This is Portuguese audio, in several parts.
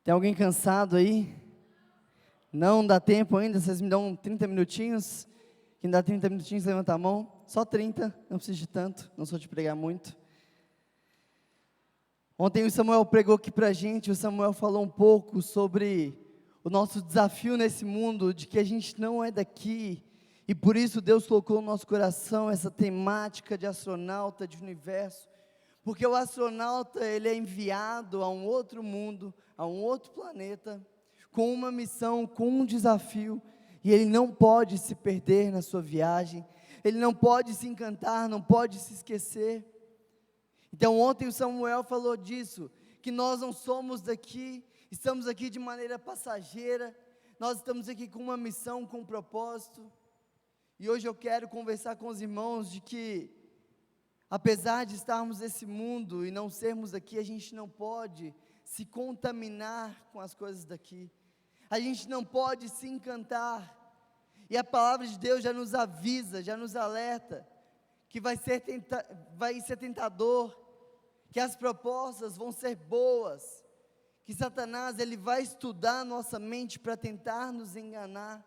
Tem alguém cansado aí? Não dá tempo ainda? Vocês me dão 30 minutinhos? Quem dá 30 minutinhos, levanta a mão. Só 30, não preciso de tanto, não sou de pregar muito. Ontem o Samuel pregou aqui pra gente, o Samuel falou um pouco sobre o nosso desafio nesse mundo, de que a gente não é daqui, e por isso Deus colocou no nosso coração essa temática de astronauta, de universo, porque o astronauta, ele é enviado a um outro mundo, a um outro planeta, com uma missão, com um desafio, e ele não pode se perder na sua viagem, ele não pode se encantar, não pode se esquecer. Então ontem o Samuel falou disso, que nós não somos daqui, estamos aqui de maneira passageira, nós estamos aqui com uma missão, com um propósito, e hoje eu quero conversar com os irmãos de que, apesar de estarmos nesse mundo e não sermos daqui, a gente não pode se contaminar com as coisas daqui, a gente não pode se encantar, e a palavra de Deus já nos avisa, já nos alerta, que vai ser tentador, que as propostas vão ser boas, que Satanás ele vai estudar a nossa mente para tentar nos enganar,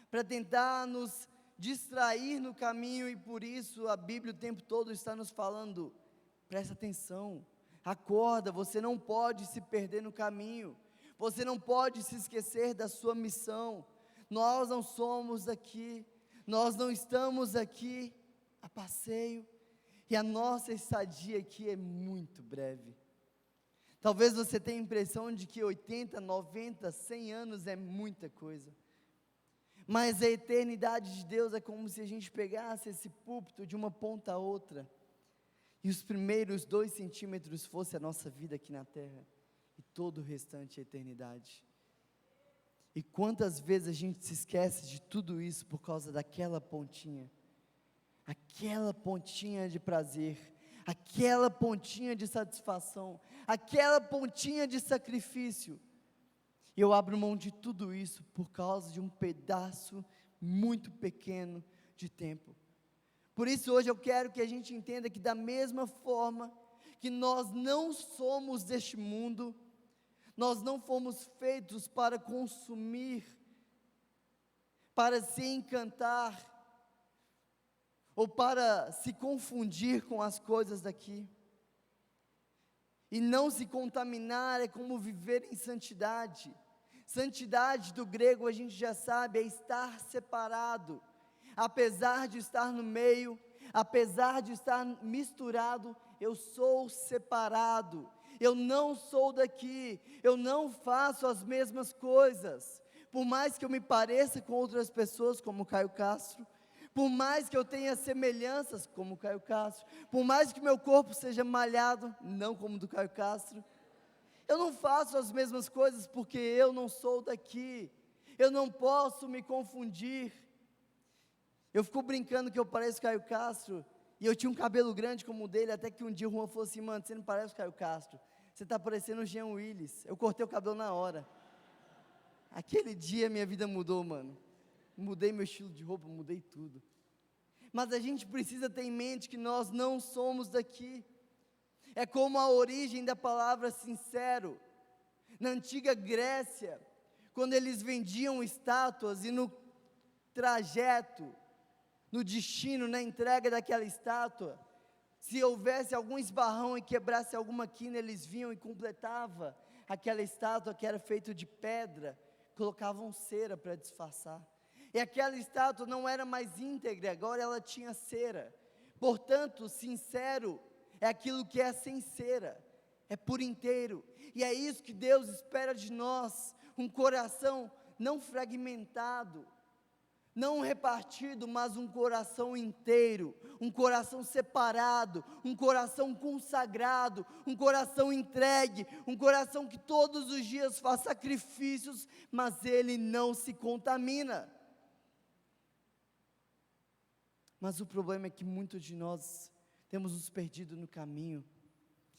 para tentar nos distrair no caminho, e por isso a Bíblia o tempo todo está nos falando, presta atenção, acorda, você não pode se perder no caminho, você não pode se esquecer da sua missão, nós não somos aqui, nós não estamos aqui a passeio, e a nossa estadia aqui é muito breve. Talvez você tenha a impressão de que 80, 90, 100 anos é muita coisa, mas a eternidade de Deus é como se a gente pegasse esse púlpito de uma ponta a outra, e os primeiros 2 centímetros fosse a nossa vida aqui na terra, e todo o restante é eternidade. E quantas vezes a gente se esquece de tudo isso por causa daquela pontinha de prazer, aquela pontinha de satisfação, aquela pontinha de sacrifício, e eu abro mão de tudo isso por causa de um pedaço muito pequeno de tempo. Por isso hoje eu quero que a gente entenda que da mesma forma que nós não somos deste mundo, nós não fomos feitos para consumir, para se encantar, ou para se confundir com as coisas daqui, e não se contaminar é como viver em santidade. Santidade do grego a gente já sabe, é estar separado, apesar de estar no meio, apesar de estar misturado, eu sou separado, eu não sou daqui, eu não faço as mesmas coisas, por mais que eu me pareça com outras pessoas como Caio Castro, por mais que eu tenha semelhanças como Caio Castro, por mais que meu corpo seja malhado, não como do Caio Castro, eu não faço as mesmas coisas porque eu não sou daqui, eu não posso me confundir. Eu fico brincando que eu pareço Caio Castro, e eu tinha um cabelo grande como o dele, até que um dia o Juan falou assim: mano, você não parece o Caio Castro, você está parecendo o Jean Willis. Eu cortei o cabelo na hora. Aquele dia minha vida mudou, mano. Mudei meu estilo de roupa, mudei tudo. Mas a gente precisa ter em mente que nós não somos daqui. É como a origem da palavra sincero. Na antiga Grécia, quando eles vendiam estátuas, e no trajeto, no destino, na entrega daquela estátua, se houvesse algum esbarrão e quebrasse alguma quina, eles vinham e completavam aquela estátua que era feita de pedra, colocavam cera para disfarçar. E aquela estátua não era mais íntegra, agora ela tinha cera. Portanto, sincero é aquilo que é sem cera, é por inteiro. E é isso que Deus espera de nós, um coração não fragmentado, não repartido, mas um coração inteiro, um coração separado, um coração consagrado, um coração entregue, um coração que todos os dias faz sacrifícios, mas ele não se contamina. Mas o problema é que muitos de nós temos nos perdido no caminho,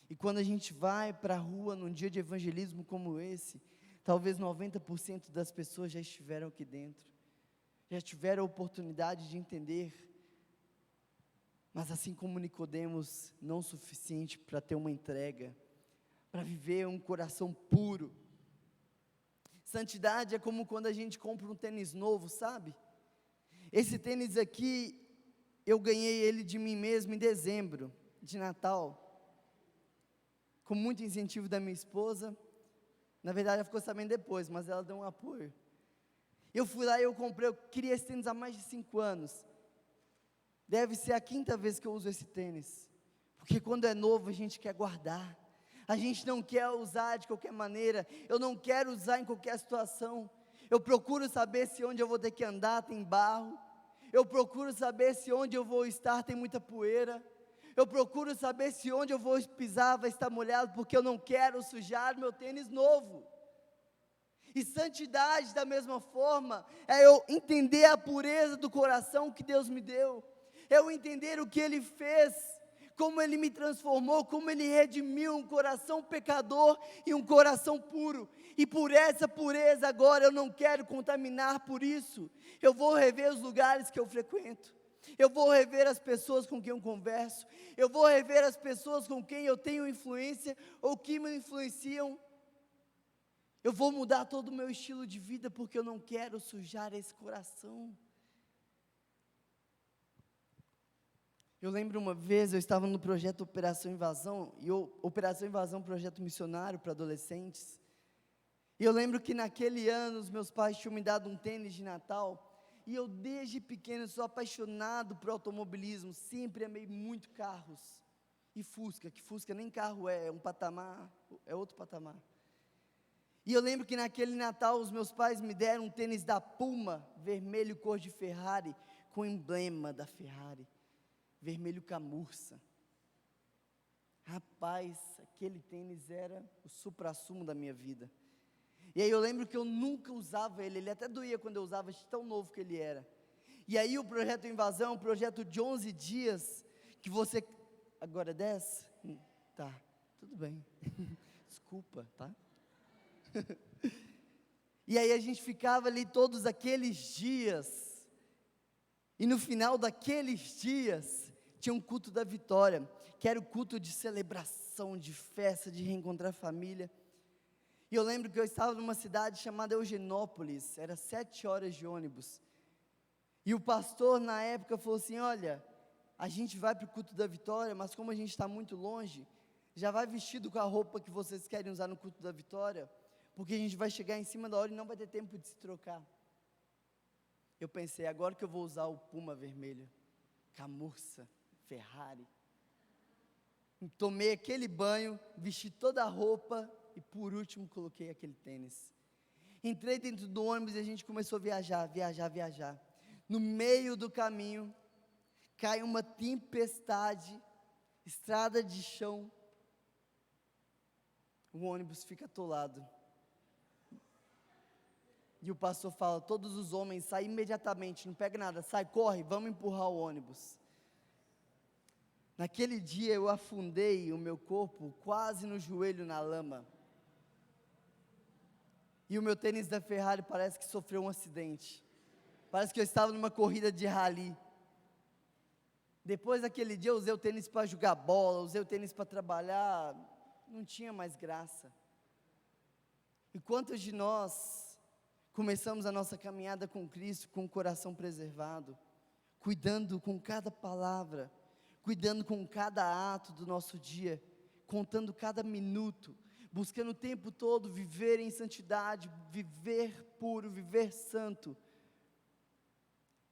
e quando a gente vai para a rua num dia de evangelismo como esse, talvez 90% das pessoas já estiveram aqui dentro, já tiveram a oportunidade de entender, mas assim como Nicodemos, não o suficiente para ter uma entrega, para viver um coração puro, Santidade é como quando a gente compra um tênis novo, sabe? Esse tênis aqui, eu ganhei ele de mim mesmo em dezembro, de Natal, com muito incentivo da minha esposa. Na verdade, ela ficou sabendo depois, mas ela deu um apoio. Eu fui lá e eu comprei, eu queria esse tênis há mais de 5 anos. Deve ser a 5ª vez que eu uso esse tênis. Porque quando é novo, a gente quer guardar. A gente não quer usar de qualquer maneira. Eu não quero usar em qualquer situação. Eu procuro saber se onde eu vou ter que andar tem barro. Eu procuro saber se onde eu vou estar tem muita poeira. Eu procuro saber se onde eu vou pisar vai estar molhado, porque eu não quero sujar meu tênis novo. E santidade, da mesma forma, é eu entender a pureza do coração que Deus me deu, é eu entender o que Ele fez, como Ele me transformou, como Ele redimiu um coração pecador e um coração puro, e por essa pureza agora eu não quero contaminar por isso. Eu vou rever os lugares que eu frequento, eu vou rever as pessoas com quem eu converso, eu vou rever as pessoas com quem eu tenho influência, ou que me influenciam. Eu vou mudar todo o meu estilo de vida, porque eu não quero sujar esse coração. Eu lembro uma vez, eu estava no projeto Operação Invasão, Operação Invasão é um projeto missionário para adolescentes, e eu lembro que naquele ano, os meus pais tinham me dado um tênis de Natal, e eu desde pequeno sou apaixonado por automobilismo, sempre amei muito carros, e Fusca, que Fusca nem carro é um patamar, é outro patamar. E eu lembro que naquele Natal os meus pais me deram um tênis da Puma, vermelho cor de Ferrari, com o emblema da Ferrari, vermelho camurça. Rapaz, aquele tênis era o suprassumo da minha vida. E aí eu lembro que eu nunca usava ele até doía quando eu usava, de tão novo que ele era. E aí o projeto Invasão é um projeto de 11 dias, que você, agora é 10? Tá, tudo bem, desculpa, tá? E aí a gente ficava ali todos aqueles dias, e no final daqueles dias, tinha um culto da vitória, que era o culto de celebração, de festa, de reencontrar a família. E eu lembro que eu estava numa cidade chamada Eugenópolis, era 7 horas de ônibus, e o pastor na época falou assim: olha, a gente vai para o culto da vitória, mas como a gente está muito longe, já vai vestido com a roupa que vocês querem usar no culto da vitória, porque a gente vai chegar em cima da hora e não vai ter tempo de se trocar. Eu pensei, agora que eu vou usar o Puma vermelho, camurça, Ferrari. Tomei aquele banho, vesti toda a roupa e por último coloquei aquele tênis. Entrei dentro do ônibus e a gente começou a viajar. No meio do caminho, cai uma tempestade, estrada de chão, o ônibus fica atolado. E o pastor fala: todos os homens saem imediatamente, não pega nada, sai, corre, vamos empurrar o ônibus. Naquele dia eu afundei o meu corpo quase no joelho na lama. E o meu tênis da Ferrari parece que sofreu um acidente. Parece que eu estava numa corrida de rally. Depois daquele dia eu usei o tênis para jogar bola, usei o tênis para trabalhar, não tinha mais graça. E quantos de nós começamos a nossa caminhada com Cristo com o coração preservado, cuidando com cada palavra, cuidando com cada ato do nosso dia, contando cada minuto, buscando o tempo todo viver em santidade, viver puro, viver santo.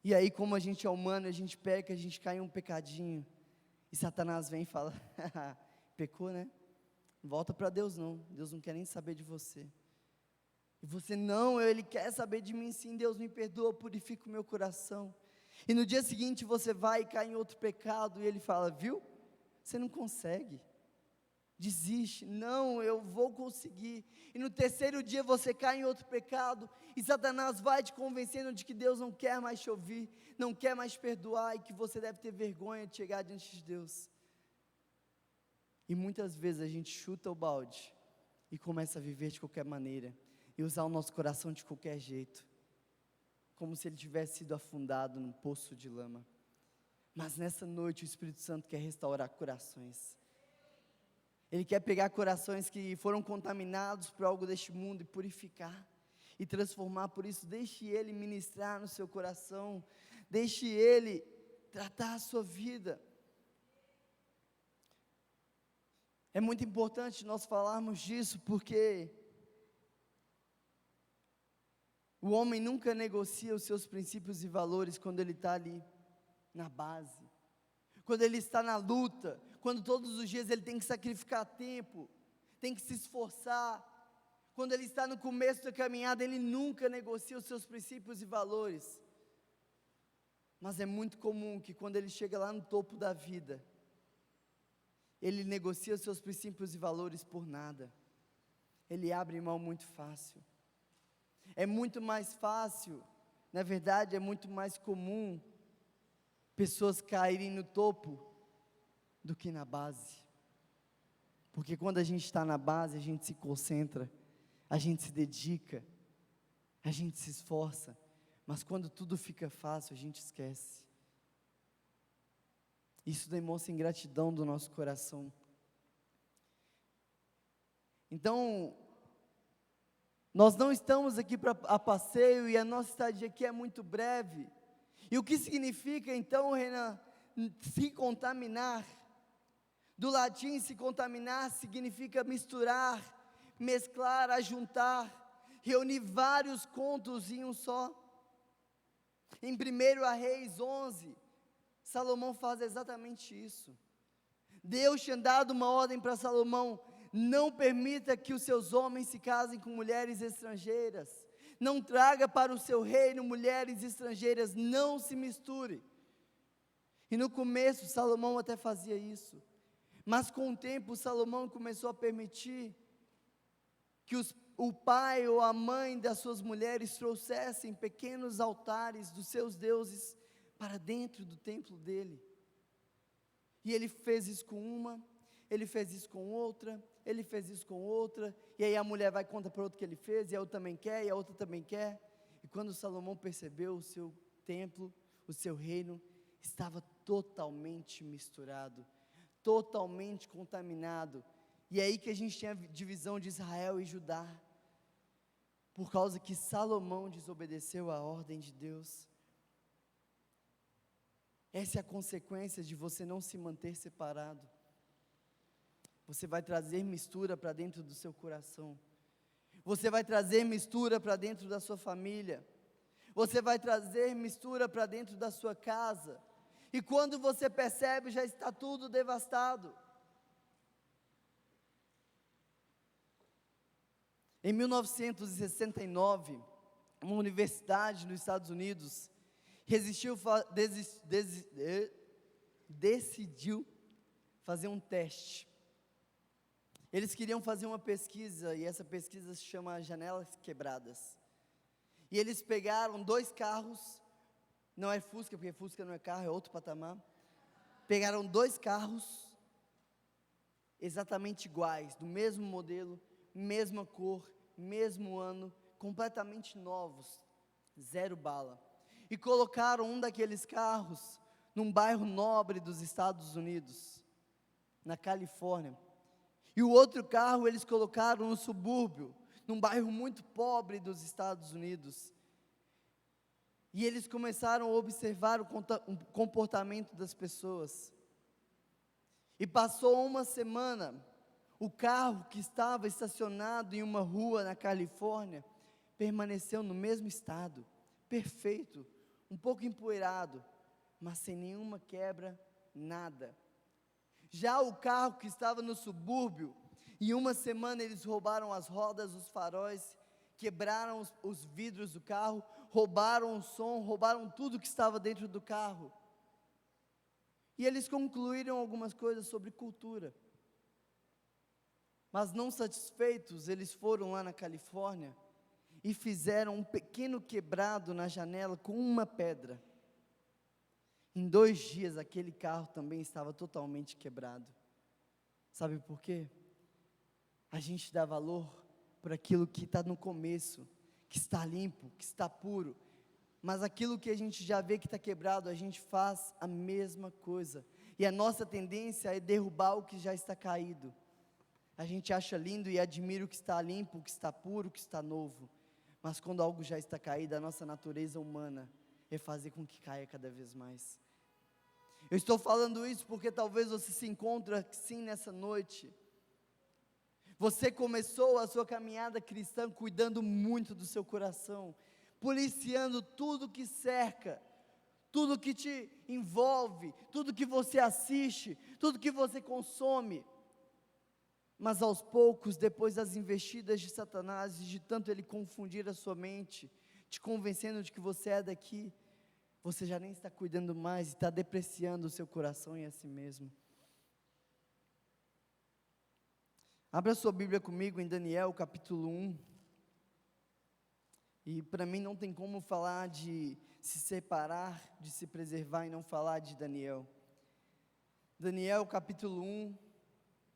E aí, como a gente é humano, a gente peca, a gente cai em um pecadinho, e Satanás vem e fala: pecou, né? Não volta para Deus não, Deus não quer nem saber de você. E você: não, Ele quer saber de mim sim, Deus me perdoa, purifica o meu coração. E no dia seguinte você vai e cai em outro pecado, e Ele fala: viu, você não consegue, desiste. Não, eu vou conseguir. E no terceiro dia você cai em outro pecado, e Satanás vai te convencendo de que Deus não quer mais te ouvir, não quer mais te perdoar, e que você deve ter vergonha de chegar diante de Deus. E muitas vezes a gente chuta o balde, e começa a viver de qualquer maneira, e usar o nosso coração de qualquer jeito, como se ele tivesse sido afundado num poço de lama. Mas nessa noite o Espírito Santo quer restaurar corações. Ele quer pegar corações que foram contaminados por algo deste mundo e purificar. e transformar por isso. Deixe Ele ministrar no seu coração, deixe Ele tratar a sua vida. É muito importante nós falarmos disso, porque o homem nunca negocia os seus princípios e valores quando ele está ali na base, quando ele está na luta, quando todos os dias ele tem que sacrificar tempo, tem que se esforçar. Quando ele está no começo da caminhada, ele nunca negocia os seus princípios e valores. Mas é muito comum que quando ele chega lá no topo da vida, ele negocia os seus princípios e valores por nada. Ele abre mão muito fácil. É muito mais fácil, na verdade é muito mais comum pessoas caírem no topo do que na base. Porque quando a gente está na base, a gente se concentra, a gente se dedica, a gente se esforça, mas quando tudo fica fácil, a gente esquece. Isso demonstra ingratidão do nosso coração. Então, nós não estamos aqui a passeio e a nossa estadia aqui é muito breve. E o que significa então, Renan, se contaminar? Do latim, se contaminar significa misturar, mesclar, ajuntar, reunir vários contos em um só. Em 1 Reis 11, Salomão faz exatamente isso. Deus tinha dado uma ordem para Salomão: não permita que os seus homens se casem com mulheres estrangeiras, não traga para o seu reino mulheres estrangeiras, não se misture. E no começo Salomão até fazia isso, mas com o tempo Salomão começou a permitir que o pai ou a mãe das suas mulheres trouxessem pequenos altares dos seus deuses para dentro do templo dele. E ele fez isso com uma, ele fez isso com outra, ele fez isso com outra, e aí a mulher vai contar para outra que ele fez, e a outra também quer, e a outra também quer. E quando Salomão percebeu, o seu templo, o seu reino, estava totalmente misturado, totalmente contaminado. E é aí que a gente tem a divisão de Israel e Judá, por causa que Salomão desobedeceu a ordem de Deus. Essa é a consequência de você não se manter separado. Você vai trazer mistura para dentro do seu coração. Você vai trazer mistura para dentro da sua família. Você vai trazer mistura para dentro da sua casa. E quando você percebe, já está tudo devastado. Em 1969, uma universidade nos Estados Unidos decidiu fazer um teste. Eles queriam fazer uma pesquisa, e essa pesquisa se chama Janelas Quebradas. E eles pegaram 2 carros, não é Fusca, porque Fusca não é carro, é outro patamar. Pegaram 2 carros, exatamente iguais, do mesmo modelo, mesma cor, mesmo ano, completamente novos, 0 bala. E colocaram um daqueles carros num bairro nobre dos Estados Unidos, na Califórnia. E o outro carro eles colocaram no subúrbio, num bairro muito pobre dos Estados Unidos. E eles começaram a observar o comportamento das pessoas. E passou uma semana, o carro que estava estacionado em uma rua na Califórnia, permaneceu no mesmo estado, perfeito, um pouco empoeirado, mas sem nenhuma quebra, nada. Já o carro que estava no subúrbio, em uma semana eles roubaram as rodas, os faróis, quebraram os vidros do carro, roubaram o som, roubaram tudo que estava dentro do carro. E eles concluíram algumas coisas sobre cultura. Mas não satisfeitos, eles foram lá na Califórnia e fizeram um pequeno quebrado na janela com uma pedra. Em 2 dias, aquele carro também estava totalmente quebrado. Sabe por quê? A gente dá valor por aquilo que está no começo, que está limpo, que está puro. Mas aquilo que a gente já vê que está quebrado, a gente faz a mesma coisa. E a nossa tendência é derrubar o que já está caído. A gente acha lindo e admira o que está limpo, o que está puro, o que está novo. Mas quando algo já está caído, a nossa natureza humana é fazer com que caia cada vez mais. Eu estou falando isso porque talvez você se encontre assim nessa noite. Você começou a sua caminhada cristã cuidando muito do seu coração, policiando tudo que cerca, tudo que te envolve, tudo que você assiste, tudo que você consome. Mas aos poucos, depois das investidas de Satanás, e de tanto ele confundir a sua mente, te convencendo de que você é daqui, você já nem está cuidando mais e está depreciando o seu coração e a si mesmo. Abra sua Bíblia comigo em Daniel capítulo 1. E para mim não tem como falar de se separar, de se preservar e não falar de Daniel. Daniel capítulo 1,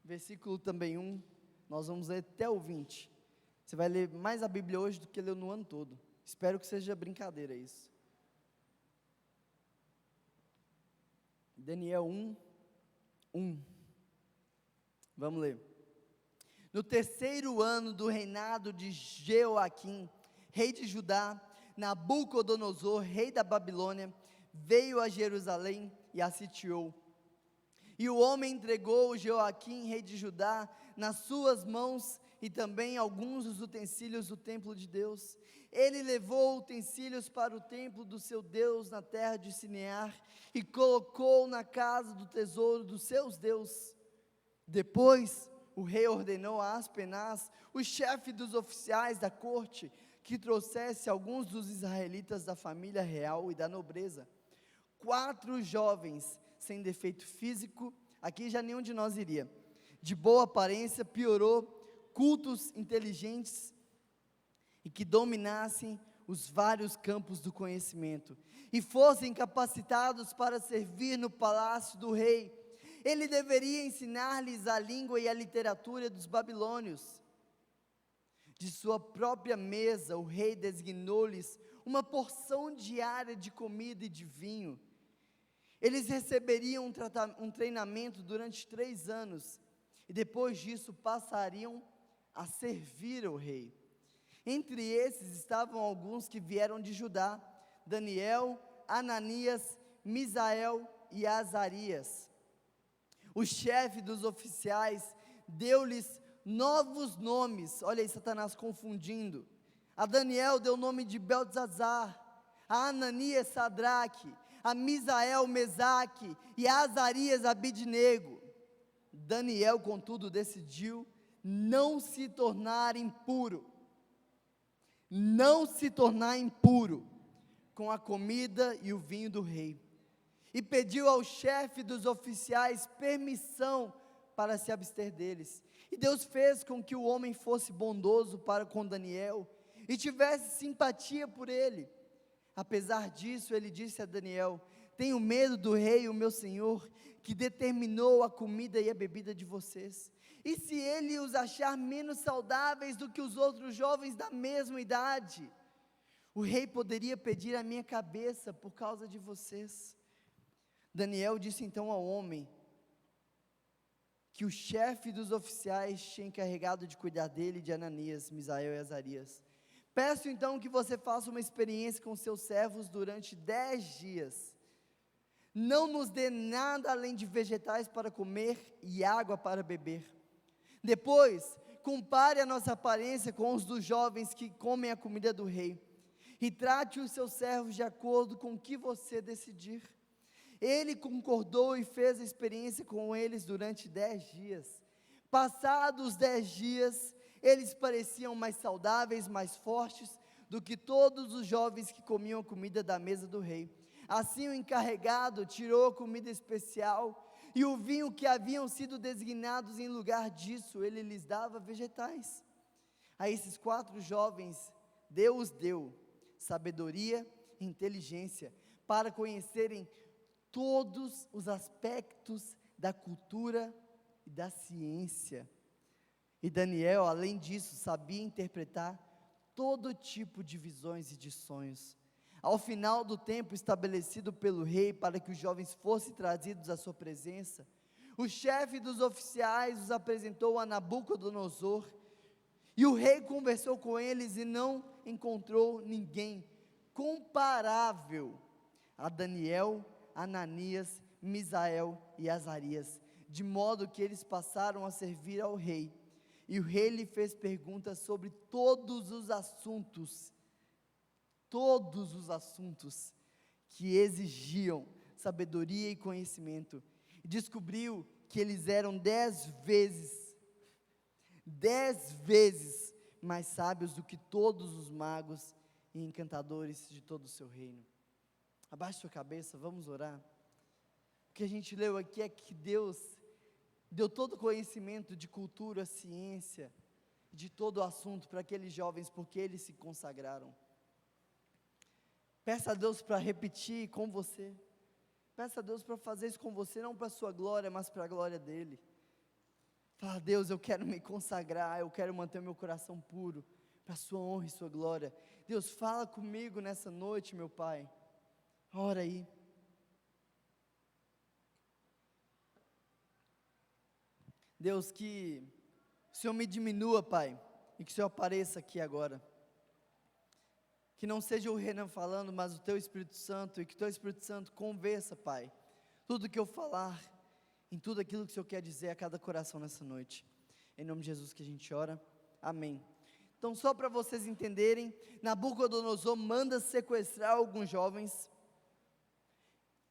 versículo também 1, nós vamos ler até o 20. Você vai ler mais a Bíblia hoje do que leu no ano todo. Espero que seja brincadeira isso. Daniel 1, 1. Vamos ler. No terceiro ano do reinado de Jeoaquim, rei de Judá, Nabucodonosor, rei da Babilônia, veio a Jerusalém e a sitiou. E o homem entregou Jeoaquim, rei de Judá, nas suas mãos e também alguns dos utensílios do templo de Deus. Ele levou utensílios para o templo do seu Deus na terra de Sinear e colocou na casa do tesouro dos seus deuses. Depois, o rei ordenou a Aspenaz, o chefe dos oficiais da corte, que trouxesse alguns dos israelitas da família real e da nobreza. 4 jovens, sem defeito físico, aqui já nenhum de nós iria, de boa aparência, piorou, cultos, inteligentes, e que dominassem os vários campos do conhecimento, e fossem capacitados para servir no palácio do rei. Ele deveria ensinar-lhes a língua e a literatura dos babilônios. De sua própria mesa, o rei designou-lhes uma porção diária de comida e de vinho. Eles receberiam um treinamento durante 3 anos, e depois disso passariam a servir ao rei. Entre esses estavam alguns que vieram de Judá: Daniel, Ananias, Misael e Azarias. O chefe dos oficiais deu-lhes novos nomes. Olha aí Satanás confundindo. A Daniel deu o nome de Beltesazar, a Ananias Sadraque, a Misael Mesaque e a Azarias Abidnego. Daniel, contudo, decidiu não se tornar impuro com a comida e o vinho do rei, e pediu ao chefe dos oficiais permissão para se abster deles. E Deus fez com que o homem fosse bondoso para com Daniel e tivesse simpatia por ele. Apesar disso, ele disse a Daniel: tenho medo do rei, o meu senhor, que determinou a comida e a bebida de vocês. E se ele os achar menos saudáveis do que os outros jovens da mesma idade, o rei poderia pedir a minha cabeça por causa de vocês. Daniel disse então ao homem que o chefe dos oficiais tinha encarregado de cuidar dele, de Ananias, Misael e Azarias: peço então que você faça uma experiência com seus servos durante 10 dias. Não nos dê nada além de vegetais para comer e água para beber. Depois, compare a nossa aparência com os dos jovens que comem a comida do rei, e trate os seus servos de acordo com o que você decidir. Ele concordou e fez a experiência com eles durante 10 dias. Passados os 10 dias, eles pareciam mais saudáveis, mais fortes do que todos os jovens que comiam a comida da mesa do rei. Assim o encarregado tirou a comida especial e o vinho que haviam sido designados em lugar disso, ele lhes dava vegetais. A esses 4 jovens, Deus deu sabedoria e inteligência para conhecerem todos os aspectos da cultura e da ciência. E Daniel, além disso, sabia interpretar todo tipo de visões e de sonhos. Ao final do tempo estabelecido pelo rei para que os jovens fossem trazidos à sua presença, o chefe dos oficiais os apresentou a Nabucodonosor, E o rei conversou com eles e não encontrou ninguém comparável a Daniel, Ananias, Misael e Azarias, de modo que eles passaram a servir ao rei. E o rei lhe fez perguntas sobre todos os assuntos que exigiam sabedoria e conhecimento. E descobriu que eles eram 10 vezes mais sábios do que todos os magos e encantadores de todo o seu reino. Abaixe sua cabeça, vamos orar. O que a gente leu aqui é que Deus deu todo o conhecimento de cultura, ciência, de todo o assunto para aqueles jovens, porque eles se consagraram. Peça a Deus para repetir com você. Peça a Deus para fazer isso com você, não para a sua glória, mas para a glória dEle. Fala, Deus, eu quero me consagrar, eu quero manter meu coração puro, para a sua honra e sua glória. Deus, fala comigo nessa noite, meu Pai. Ora aí. Deus, que o Senhor me diminua, Pai, e que o Senhor apareça aqui agora. Que não seja o Renan falando, mas o Teu Espírito Santo, e que o Teu Espírito Santo conversa, Pai, tudo que eu falar, em tudo aquilo que o Senhor quer dizer a cada coração nessa noite. Em nome de Jesus que a gente ora, amém. Então, só para vocês entenderem, Nabucodonosor manda sequestrar alguns jovens,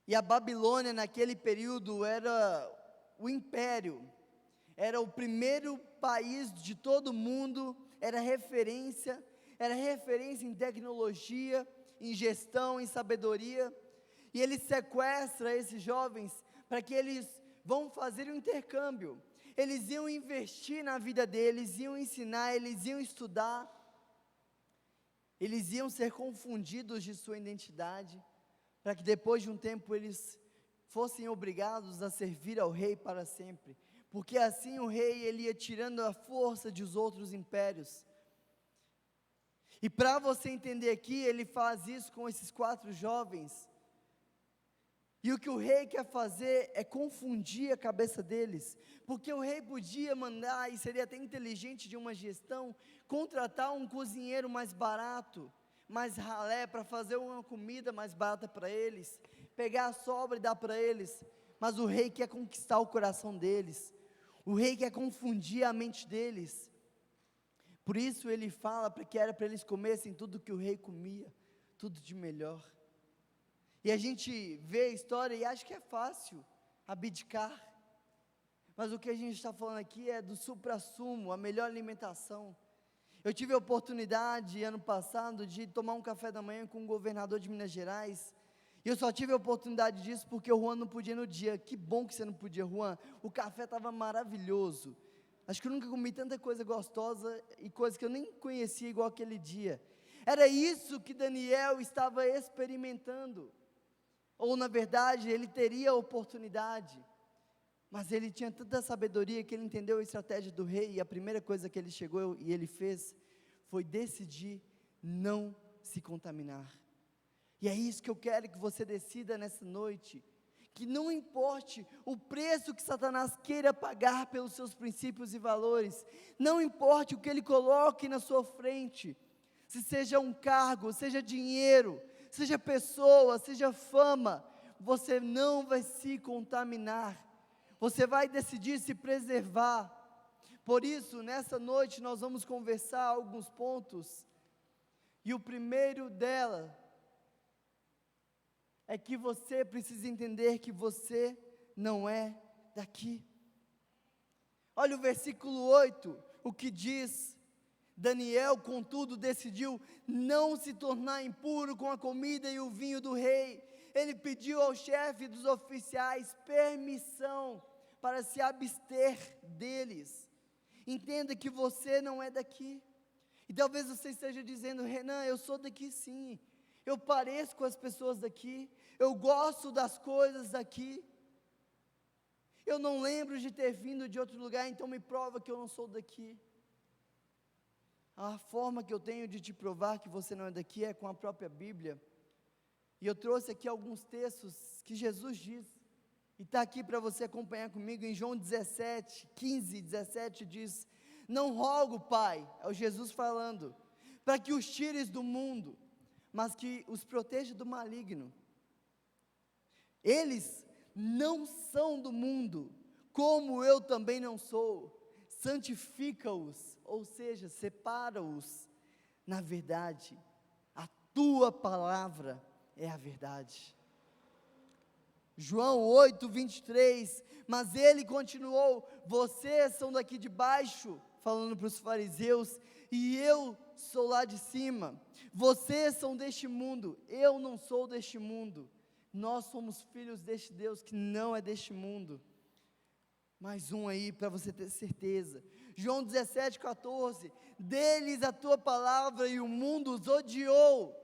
e a Babilônia naquele período era o império, era o primeiro país de todo o mundo, era referência em tecnologia, em gestão, em sabedoria, e ele sequestra esses jovens, para que eles vão fazer um intercâmbio, eles iam investir na vida deles, iam ensinar, eles iam estudar, eles iam ser confundidos de sua identidade, para que depois de um tempo eles fossem obrigados a servir ao rei para sempre, porque assim o rei ele ia tirando a força dos outros impérios. E para você entender aqui, ele faz isso com esses 4 jovens, e o que o rei quer fazer é confundir a cabeça deles, porque o rei podia mandar, e seria até inteligente de uma gestão, contratar um cozinheiro mais barato, mais ralé, para fazer uma comida mais barata para eles, pegar a sobra e dar para eles, mas o rei quer conquistar o coração deles, o rei quer confundir a mente deles. Por isso ele fala que era para eles comessem tudo que o rei comia, tudo de melhor. E a gente vê a história e acha que é fácil abdicar, mas o que a gente está falando aqui é do suprassumo, a melhor alimentação. Eu tive a oportunidade ano passado de tomar um café da manhã com o governador de Minas Gerais, e eu só tive a oportunidade disso porque o Juan não podia no dia. Que bom que você não podia, Juan, o café estava maravilhoso. Acho que eu nunca comi tanta coisa gostosa e coisa que eu nem conhecia igual aquele dia. Era isso que Daniel estava experimentando, ou na verdade ele teria a oportunidade, mas ele tinha tanta sabedoria que ele entendeu a estratégia do rei, e a primeira coisa que ele chegou e ele fez, foi decidir não se contaminar. E é isso que eu quero que você decida nessa noite, que não importe o preço que Satanás queira pagar pelos seus princípios e valores, não importe o que ele coloque na sua frente, se seja um cargo, seja dinheiro, seja pessoa, seja fama, você não vai se contaminar, você vai decidir se preservar. Por isso, nessa noite nós vamos conversar alguns pontos, e o primeiro dela é que você precisa entender que você não é daqui. Olha o versículo 8, o que diz: Daniel, contudo, decidiu não se tornar impuro com a comida e o vinho do rei. Ele pediu ao chefe dos oficiais permissão para se abster deles. Entenda que você não é daqui. E talvez você esteja dizendo: Renan, eu sou daqui sim, eu pareço com as pessoas daqui, eu gosto das coisas daqui, eu não lembro de ter vindo de outro lugar, então me prova que eu não sou daqui. A forma que eu tenho de te provar que você não é daqui é com a própria Bíblia, e eu trouxe aqui alguns textos que Jesus diz, e está aqui para você acompanhar comigo. Em João 17, 15, 17 diz: Não rogo, Pai, é o Jesus falando, para que os tires do mundo, mas que os proteja do maligno. Eles não são do mundo, como eu também não sou. Santifica-os, ou seja, separa-os na verdade. A tua palavra é a verdade. João 8, 23, mas ele continuou, vocês são daqui de baixo, falando para os fariseus, e eu sou lá de cima. Vocês são deste mundo, eu não sou deste mundo. Nós somos filhos deste Deus que não é deste mundo. Mais um aí para você ter certeza. João 17, 14, deles a tua palavra e o mundo os odiou.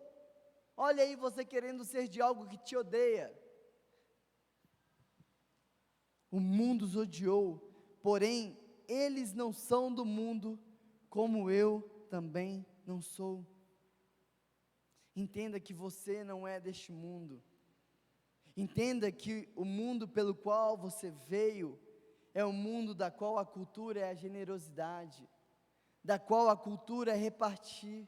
Olha aí você querendo ser de algo que te odeia. O mundo os odiou, porém eles não são do mundo, como eu também não sou. Entenda que você não é deste mundo. Entenda que o mundo pelo qual você veio é um mundo da qual a cultura é a generosidade, da qual a cultura é repartir,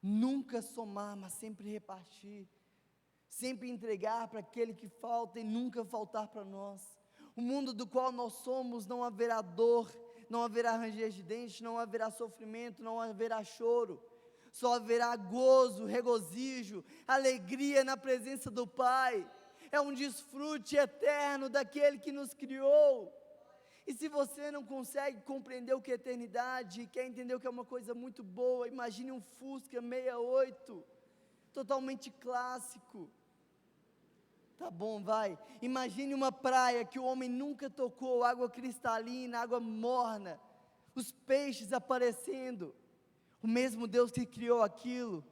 nunca somar, mas sempre repartir, sempre entregar para aquele que falta e nunca faltar para nós. O mundo do qual nós somos, não haverá dor, não haverá ranger de dentes, não haverá sofrimento, não haverá choro, só haverá gozo, regozijo, alegria na presença do Pai. É um desfrute eterno daquele que nos criou. E se você não consegue compreender o que é eternidade, quer entender o que é uma coisa muito boa, imagine um Fusca 68, totalmente clássico. Tá bom, vai. Imagine uma praia que o homem nunca tocou, água cristalina, água morna, os peixes aparecendo. O mesmo Deus que criou aquilo,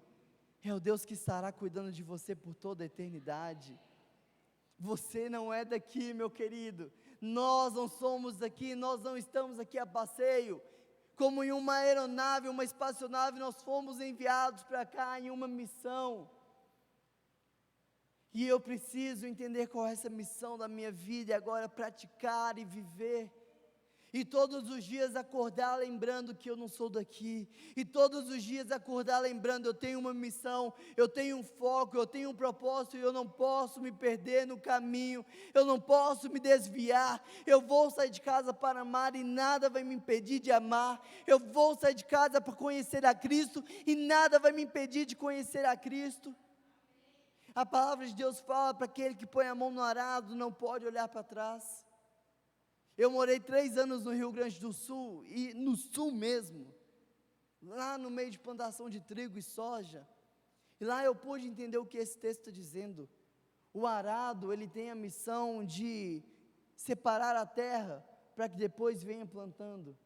é o Deus que estará cuidando de você por toda a eternidade. Você não é daqui, meu querido. Nós não somos daqui, nós não estamos aqui a passeio. Como em uma aeronave, uma espaçonave, nós fomos enviados para cá em uma missão. E eu preciso entender qual é essa missão da minha vida e agora praticar e viver. E todos os dias acordar lembrando que eu não sou daqui. E todos os dias acordar lembrando, eu tenho uma missão, eu tenho um foco, eu tenho um propósito e eu não posso me perder no caminho. Eu não posso me desviar. Eu vou sair de casa para amar e nada vai me impedir de amar. Eu vou sair de casa para conhecer a Cristo e nada vai me impedir de conhecer a Cristo. A palavra de Deus fala para aquele que põe a mão no arado, não pode olhar para trás. Eu morei 3 anos no Rio Grande do Sul, e no sul mesmo, lá no meio de plantação de trigo e soja, e lá eu pude entender o que esse texto está dizendo. O arado, ele tem a missão de separar a terra, para que depois venha plantando,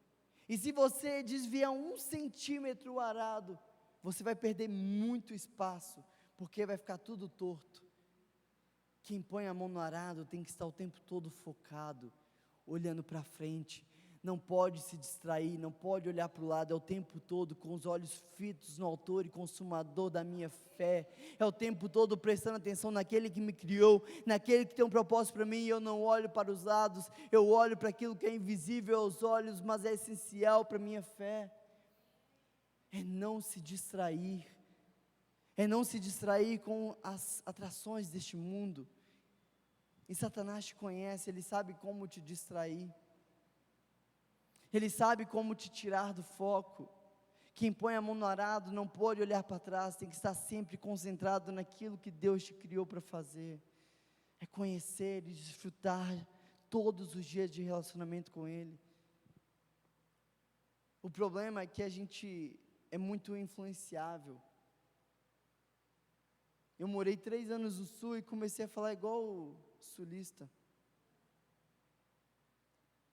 e se você desviar 1 centímetro o arado, você vai perder muito espaço, porque vai ficar tudo torto. Quem põe a mão no arado tem que estar o tempo todo focado, olhando para frente, não pode se distrair, não pode olhar para o lado, é o tempo todo com os olhos fitos no autor e consumador da minha fé, é o tempo todo prestando atenção naquele que me criou, naquele que tem um propósito para mim, e eu não olho para os lados, eu olho para aquilo que é invisível aos olhos, mas é essencial para a minha fé. É não se distrair, é não se distrair com as atrações deste mundo. E Satanás te conhece, ele sabe como te distrair, ele sabe como te tirar do foco. Quem põe a mão no arado não pode olhar para trás, tem que estar sempre concentrado naquilo que Deus te criou para fazer, é conhecer e desfrutar todos os dias de relacionamento com Ele. O problema é que a gente é muito influenciável. Eu morei 3 anos no sul e comecei a falar igual sulista.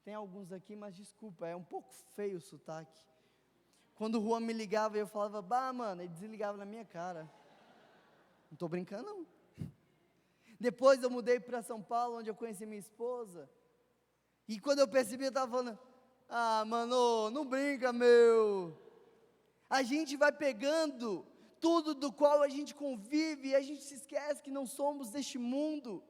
Tem alguns aqui, mas desculpa, é um pouco feio o sotaque. Quando o Juan me ligava, eu falava, bah, mano, ele desligava na minha cara. Não estou brincando, não. Depois eu mudei para São Paulo, onde eu conheci minha esposa. E quando eu percebi, eu estava falando, ah, mano, não brinca, meu. A gente vai pegando tudo do qual a gente convive, e a gente se esquece que não somos deste mundo.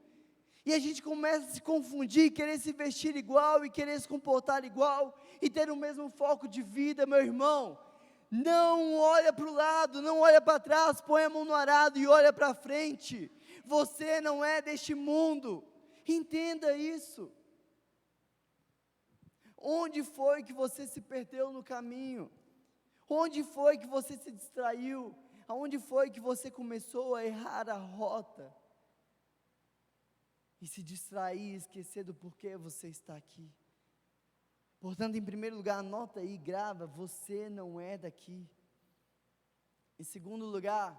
E a gente começa a se confundir, querer se vestir igual e querer se comportar igual e ter o mesmo foco de vida, meu irmão. Não olha para o lado, não olha para trás, põe a mão no arado e olha para frente. Você não é deste mundo. Entenda isso. Onde foi que você se perdeu no caminho? Onde foi que você se distraiu? Aonde foi que você começou a errar a rota? E se distrair, esquecer do porquê você está aqui. Portanto, em primeiro lugar, anota aí, grava, você não é daqui. Em segundo lugar,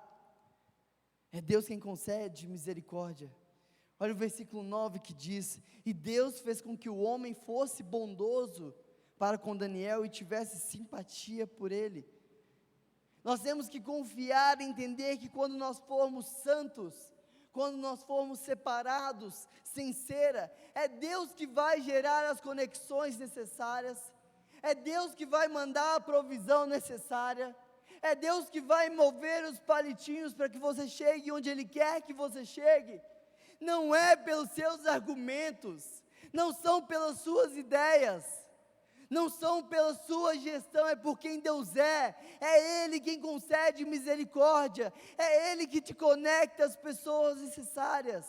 é Deus quem concede misericórdia. Olha o versículo 9 que diz: e Deus fez com que o homem fosse bondoso para com Daniel e tivesse simpatia por ele. Nós temos que confiar e entender que quando nós formos santos, quando nós formos separados, sem cera, é Deus que vai gerar as conexões necessárias, é Deus que vai mandar a provisão necessária, é Deus que vai mover os palitinhos para que você chegue onde Ele quer que você chegue. Não é pelos seus argumentos, não são pelas suas ideias, não são pela sua gestão, é por quem Deus é Ele quem concede misericórdia, é Ele que te conecta às pessoas necessárias.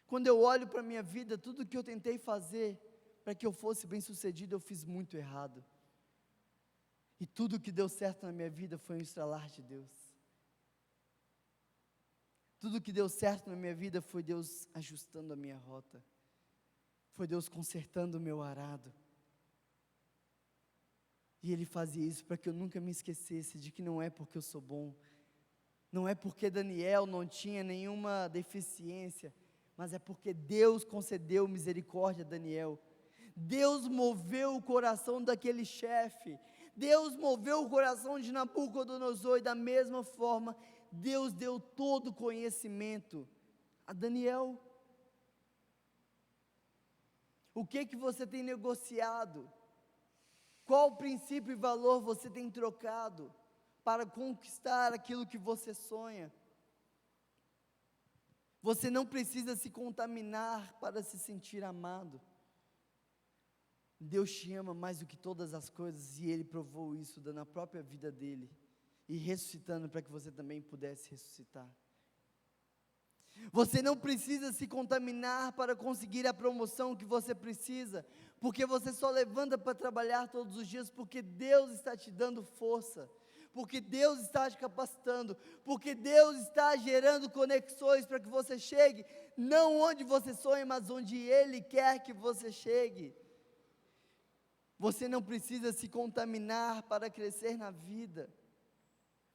Quando eu olho para a minha vida, tudo que eu tentei fazer para que eu fosse bem sucedido, eu fiz muito errado, e tudo que deu certo na minha vida foi um estralar de Deus. Tudo que deu certo na minha vida foi Deus ajustando a minha rota, foi Deus consertando o meu arado, e Ele fazia isso para que eu nunca me esquecesse de que não é porque eu sou bom, não é porque Daniel não tinha nenhuma deficiência, mas é porque Deus concedeu misericórdia a Daniel. Deus moveu o coração daquele chefe, Deus moveu o coração de Nabucodonosor, e da mesma forma, Deus deu todo o conhecimento a Daniel. O que você tem negociado? Qual princípio e valor você tem trocado para conquistar aquilo que você sonha? Você não precisa se contaminar para se sentir amado. Deus te ama mais do que todas as coisas, e Ele provou isso dando a própria vida dEle e ressuscitando para que você também pudesse ressuscitar. Você não precisa se contaminar para conseguir a promoção que você precisa, porque você só levanta para trabalhar todos os dias, porque Deus está te dando força, porque Deus está te capacitando, porque Deus está gerando conexões para que você chegue, não onde você sonha, mas onde Ele quer que você chegue. Você não precisa se contaminar para crescer na vida,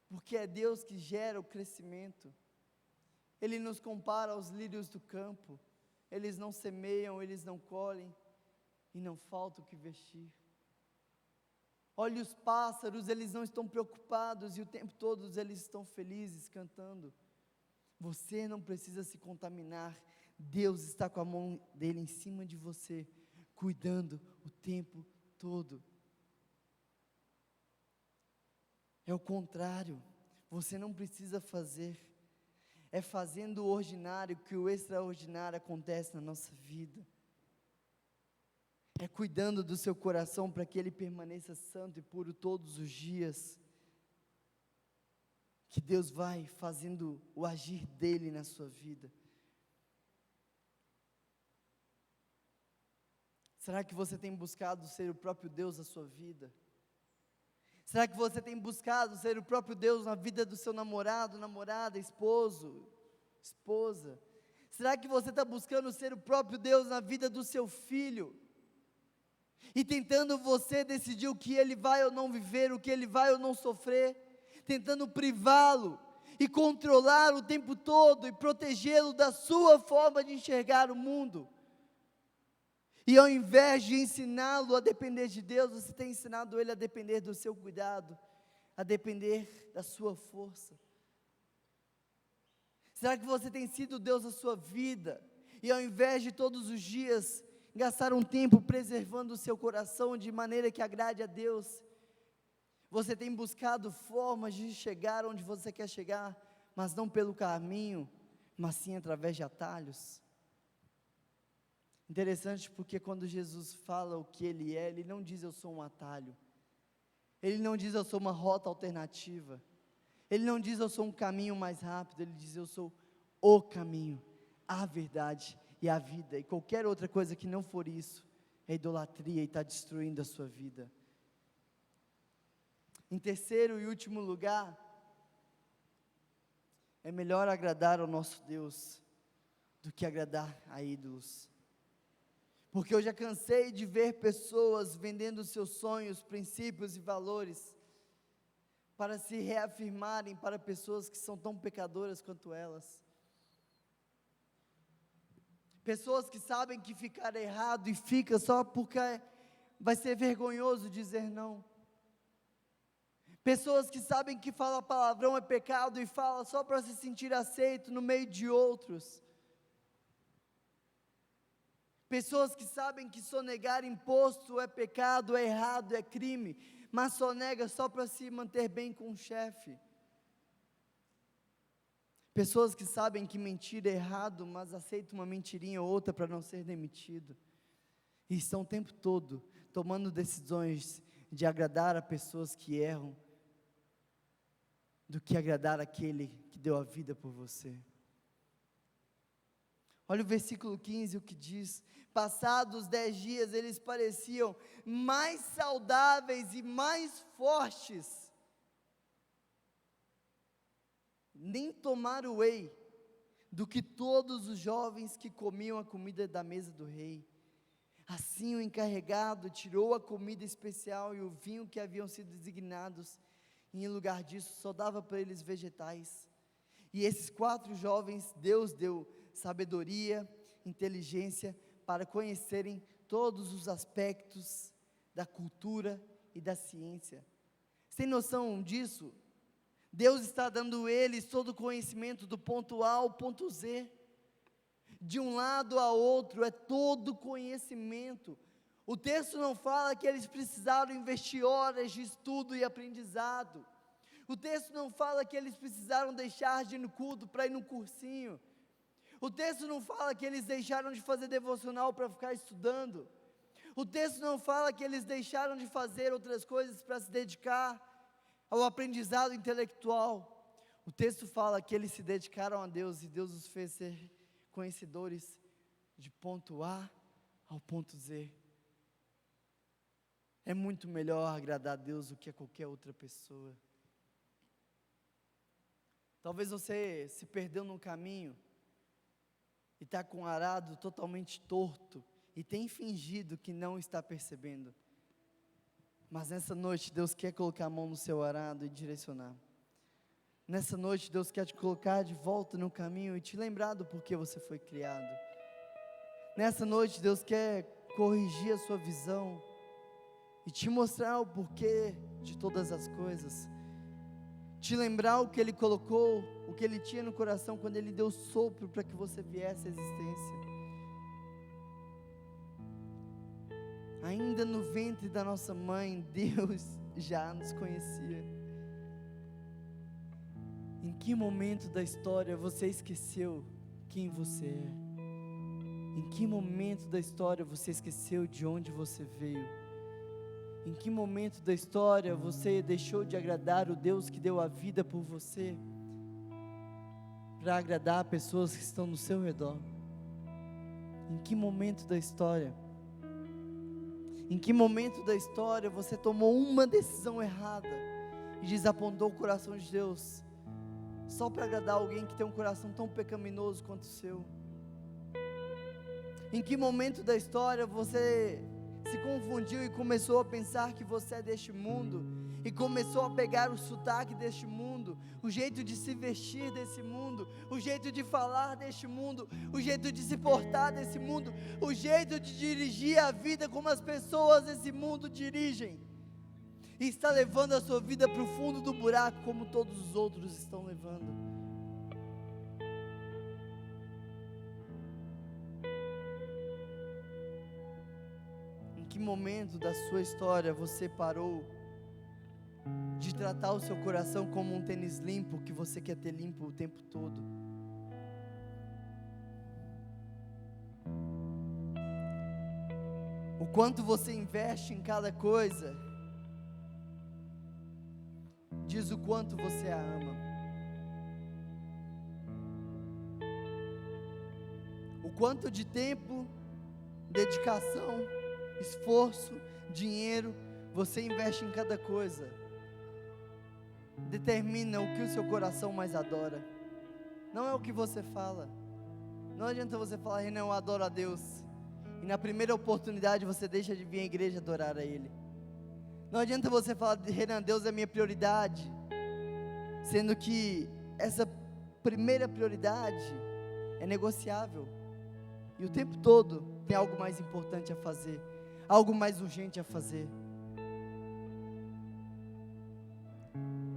porque é Deus que gera o crescimento. Ele nos compara aos lírios do campo, eles não semeiam, eles não colhem, e não falta o que vestir. Olhe os pássaros, eles não estão preocupados, e o tempo todo eles estão felizes, cantando. Você não precisa se contaminar, Deus está com a mão dele em cima de você, cuidando o tempo todo. É o contrário, você não precisa fazer, é fazendo o ordinário que o extraordinário acontece na nossa vida. É cuidando do seu coração para que ele permaneça santo e puro todos os dias, que Deus vai fazendo o agir dele na sua vida. Será que você tem buscado ser o próprio Deus da sua vida? Será que você tem buscado ser o próprio Deus na vida do seu namorado, namorada, esposo, esposa? Será que você está buscando ser o próprio Deus na vida do seu filho? E tentando você decidir o que ele vai ou não viver, o que ele vai ou não sofrer, tentando privá-lo e controlar o tempo todo e protegê-lo da sua forma de enxergar o mundo. E ao invés de ensiná-lo a depender de Deus, você tem ensinado ele a depender do seu cuidado, a depender da sua força. Será que você tem sido o Deus da sua vida, e ao invés de todos os dias gastar um tempo preservando o seu coração de maneira que agrade a Deus, você tem buscado formas de chegar onde você quer chegar, mas não pelo caminho, mas sim através de atalhos. Interessante porque quando Jesus fala o que Ele é, Ele não diz eu sou um atalho, Ele não diz eu sou uma rota alternativa, Ele não diz eu sou um caminho mais rápido, Ele diz eu sou o caminho, a verdade e a vida, e qualquer outra coisa que não for isso, é idolatria e está destruindo a sua vida. Em terceiro e último lugar, é melhor agradar ao nosso Deus do que agradar a ídolos. Porque eu já cansei de ver pessoas vendendo seus sonhos, princípios e valores para se reafirmarem para pessoas que são tão pecadoras quanto elas. Pessoas que sabem que ficar errado e fica só porque vai ser vergonhoso dizer não. Pessoas que sabem que falar palavrão é pecado e fala só para se sentir aceito no meio de outros. Pessoas que sabem que sonegar imposto é pecado, é errado, é crime, mas sonega só para se manter bem com o chefe. Pessoas que sabem que mentir é errado, mas aceitam uma mentirinha ou outra para não ser demitido. E estão o tempo todo tomando decisões de agradar a pessoas que erram, do que agradar aquele que deu a vida por você. Olha o versículo 15, o que diz: passados 10 dias, eles pareciam mais saudáveis e mais fortes. Nem tomaram whey do que todos os jovens que comiam a comida da mesa do rei. Assim o encarregado tirou a comida especial e o vinho que haviam sido designados, e em lugar disso só dava para eles vegetais. E esses 4 jovens, Deus deu sabedoria, inteligência, para conhecerem todos os aspectos da cultura e da ciência. Sem noção disso, Deus está dando a eles todo o conhecimento do ponto A ao ponto Z, de um lado a outro, é todo conhecimento. O texto não fala que eles precisaram investir horas de estudo e aprendizado. O texto não fala que eles precisaram deixar de ir no culto para ir no cursinho. O texto não fala que eles deixaram de fazer devocional para ficar estudando. O texto não fala que eles deixaram de fazer outras coisas para se dedicar ao aprendizado intelectual. O texto fala que eles se dedicaram a Deus e Deus os fez ser conhecedores de ponto A ao ponto Z. É muito melhor agradar a Deus do que a qualquer outra pessoa. Talvez você se perdeu no caminho e está com o arado totalmente torto e tem fingido que não está percebendo. Mas nessa noite Deus quer colocar a mão no seu arado e direcionar. Nessa noite Deus quer te colocar de volta no caminho e te lembrar do porquê você foi criado. Nessa noite Deus quer corrigir a sua visão e te mostrar o porquê de todas as coisas. Te lembrar o que Ele colocou, o que Ele tinha no coração quando Ele deu sopro para que você viesse à existência. Ainda no ventre da nossa mãe, Deus já nos conhecia. Em que momento da história você esqueceu quem você é? Em que momento da história você esqueceu de onde você veio? Em que momento da história você deixou de agradar o Deus que deu a vida por você, para agradar pessoas que estão no seu redor? Em que momento da história? Em que momento da história você tomou uma decisão errada e desapontou o coração de Deus, só para agradar alguém que tem um coração tão pecaminoso quanto o seu? Em que momento da história você se confundiu e começou a pensar que você é deste mundo, e começou a pegar o sotaque deste mundo, o jeito de se vestir desse mundo, o jeito de falar deste mundo, o jeito de se portar desse mundo, o jeito de dirigir a vida como as pessoas desse mundo dirigem, e está levando a sua vida para o fundo do buraco como todos os outros estão levando. Em que momento da sua história você parou de tratar o seu coração como um tênis limpo, que você quer ter limpo o tempo todo? o quanto você investe em cada coisa, diz o quanto você a ama. O quanto de tempo, dedicação, esforço, dinheiro você investe em cada coisa, determina o que o seu coração mais adora. Não é o que você fala. Não adianta você falar: Renan, eu adoro a Deus, e na primeira oportunidade você deixa de vir à igreja adorar a Ele. Não adianta você falar: Renan, Deus é minha prioridade, sendo que essa primeira prioridade é negociável, e o tempo todo tem algo mais importante a fazer, algo mais urgente a fazer.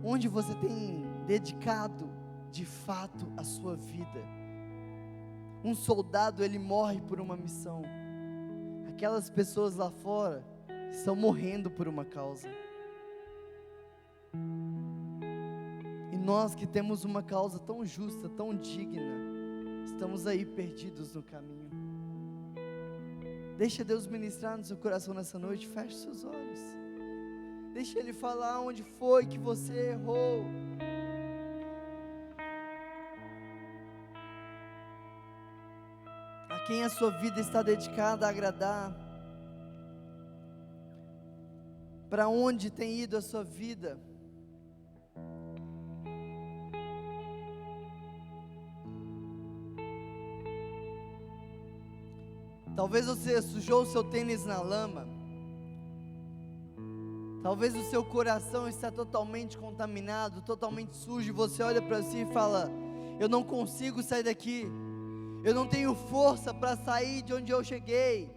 Onde você tem dedicado de fato a sua vida? Um soldado, ele morre por uma missão. Aquelas pessoas lá fora estão morrendo por uma causa. E nós que temos uma causa tão justa, tão digna, estamos aí perdidos no caminho. Deixa Deus ministrar no seu coração nessa noite. Feche seus olhos. Deixa Ele falar onde foi que você errou. A quem a sua vida está dedicada a agradar. Para onde tem ido a sua vida? Talvez você sujou o seu tênis na lama. Talvez o seu coração está totalmente contaminado, totalmente sujo, e você olha para si e fala: eu não consigo sair daqui, eu não tenho força para sair de onde eu cheguei.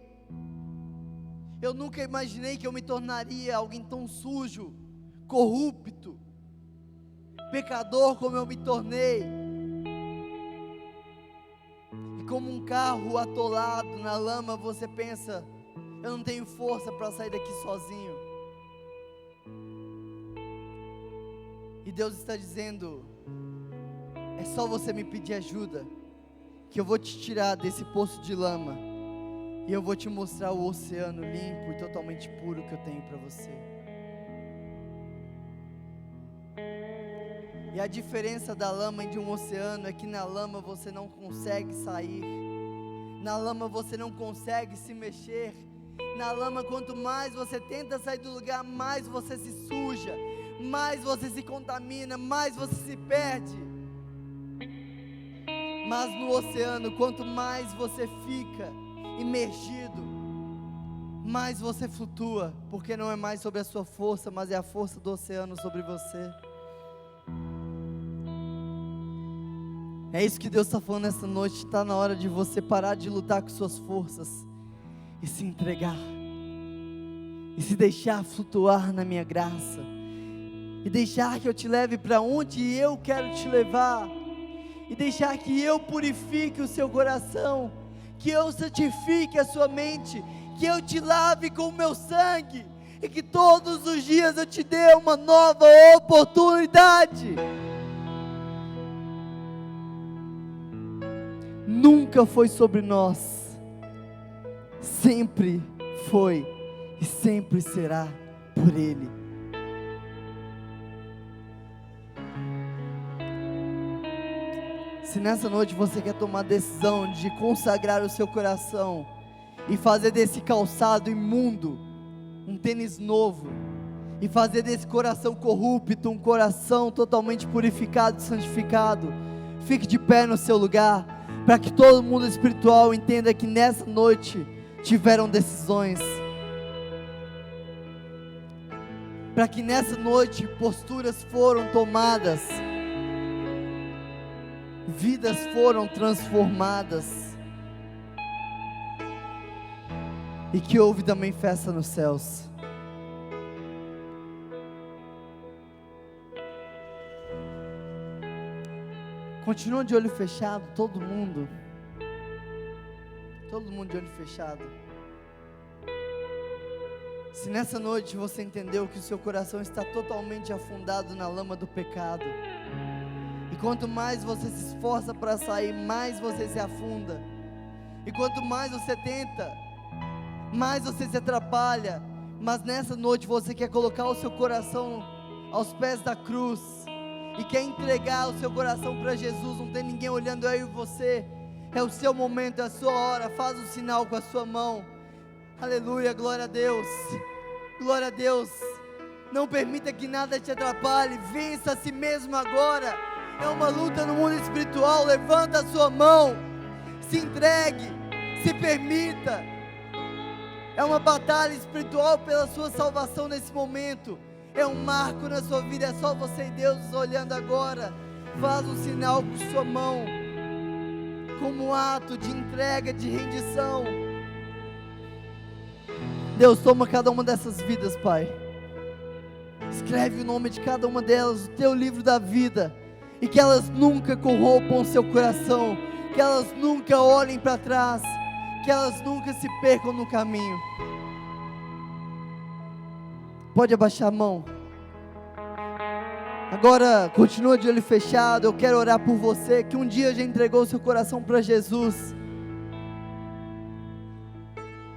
Eu nunca imaginei que eu me tornaria alguém tão sujo, corrupto, pecador como eu me tornei. E como um carro atolado na lama, você pensa: eu não tenho força para sair daqui sozinho. E Deus está dizendo: é só você me pedir ajuda, que eu vou te tirar desse poço de lama, e eu vou te mostrar o oceano limpo e totalmente puro que eu tenho para você. E a diferença da lama e de um oceano é que na lama você não consegue sair, na lama você não consegue se mexer, na lama quanto mais você tenta sair do lugar, mais você se suja, mais você se contamina, mais você se perde. Mas no oceano, quanto mais você fica imergido, mais você flutua, porque não é mais sobre a sua força, mas é a força do oceano sobre você. É isso que Deus está falando nessa noite. Está na hora de você parar de lutar com suas forças e se entregar, e se deixar flutuar na minha graça, e deixar que eu te leve para onde eu quero te levar, e deixar que eu purifique o seu coração, que eu santifique a sua mente, que eu te lave com o meu sangue, e que todos os dias eu te dê uma nova oportunidade. Nunca foi sobre nós, sempre foi e sempre será por Ele. Se nessa noite você quer tomar a decisão de consagrar o seu coração e fazer desse calçado imundo um tênis novo, e fazer desse coração corrupto um coração totalmente purificado e santificado, fique de pé no seu lugar, para que todo mundo espiritual entenda que nessa noite tiveram decisões, para que nessa noite posturas foram tomadas, vidas foram transformadas, e que houve também festa nos céus. Continua de olho fechado, todo mundo de olho fechado. Se nessa noite você entendeu que o seu coração está totalmente afundado na lama do pecado, e quanto mais você se esforça para sair, mais você se afunda, e quanto mais você tenta, mais você se atrapalha. Mas nessa noite você quer colocar o seu coração aos pés da cruz e quer entregar o seu coração para Jesus. Não tem ninguém olhando, eu e você. É o seu momento, é a sua hora. Faz um sinal com a sua mão. Aleluia, glória a Deus. Glória a Deus. Não permita que nada te atrapalhe. Vença a si mesmo agora. É uma luta no mundo espiritual. Levanta a sua mão. Se entregue. Se permita. É uma batalha espiritual pela sua salvação nesse momento. É um marco na sua vida. É só você e Deus olhando agora. Faz um sinal com sua mão, como um ato de entrega, de rendição. Deus, toma cada uma dessas vidas, Pai. Escreve o nome de cada uma delas no teu livro da vida. E que elas nunca corrompam o seu coração. Que elas nunca olhem para trás. Que elas nunca se percam no caminho. Pode abaixar a mão. Agora, continua de olho fechado. Eu quero orar por você que um dia já entregou seu coração para Jesus,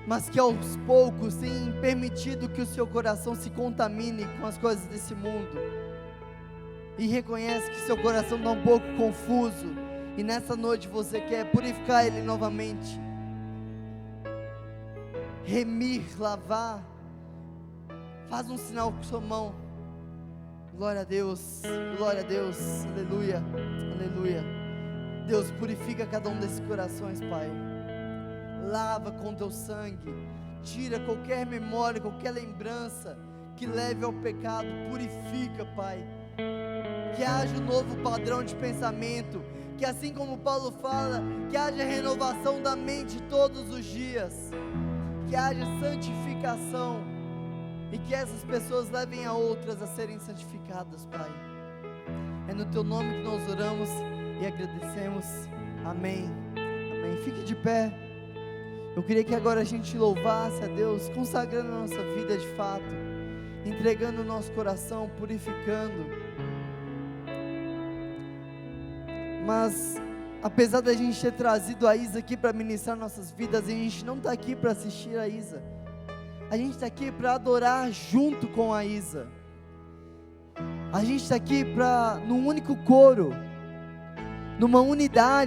mas que aos poucos tem permitido que o seu coração se contamine com as coisas desse mundo, e reconhece que seu coração está um pouco confuso, e nessa noite você quer purificar ele novamente, remir, lavar. Faz um sinal com sua mão. Glória a Deus, aleluia, aleluia. Deus, purifica cada um desses corações, Pai. Lava com teu sangue, tira qualquer memória, qualquer lembrança que leve ao pecado. Purifica, Pai. Que haja um novo padrão de pensamento, que assim como Paulo fala, que haja renovação da mente todos os dias, que haja santificação, e que essas pessoas levem a outras a serem santificadas, Pai. É no teu nome que nós oramos e agradecemos. Amém. Amém. Fique de pé. Eu queria que agora a gente louvasse a Deus, consagrando a nossa vida de fato, entregando o nosso coração, purificando. Mas apesar da gente ter trazido a Isa aqui para ministrar nossas vidas, a gente não está aqui para assistir a Isa. A gente está aqui para adorar junto com a Isa. A gente está aqui num único coro, numa unidade.